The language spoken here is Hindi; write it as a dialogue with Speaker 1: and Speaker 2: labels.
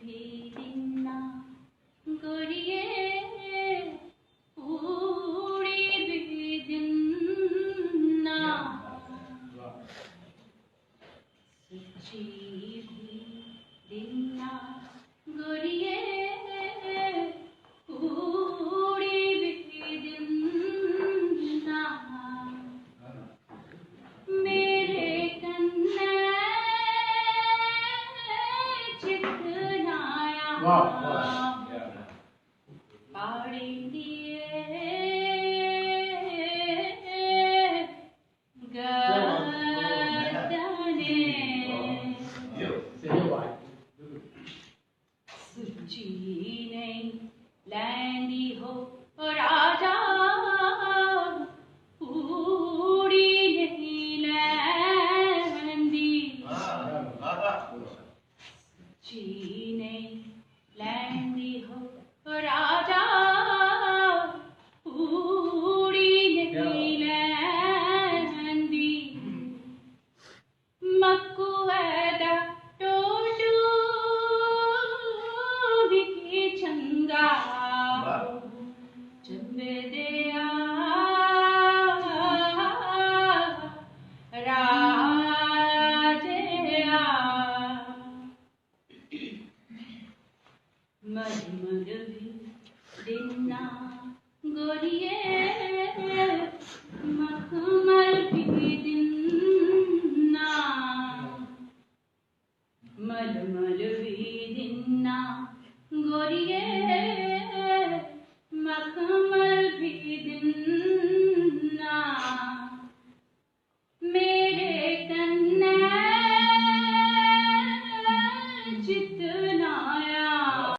Speaker 1: भी दिना गोरिये पूरी भी दिना सच्ची भी दिना गोरिये पूरी भी दिना मेरे कन्ने चितनाया पाड़ी दिए गदने सुची नहीं लैंदी हो राजा पूरी नहीं लैंदी सुची नहीं लैंदी हो राजा पूरी नहीं लैंदी मक्कू ऐदा टोटू दिखी चंगा चंबे दिया राजया मलमल भी दिना गोरिये मखमल भी दिना मलमल भी दिना गोरिये मखमल भी दिना मेरे कन्ने चित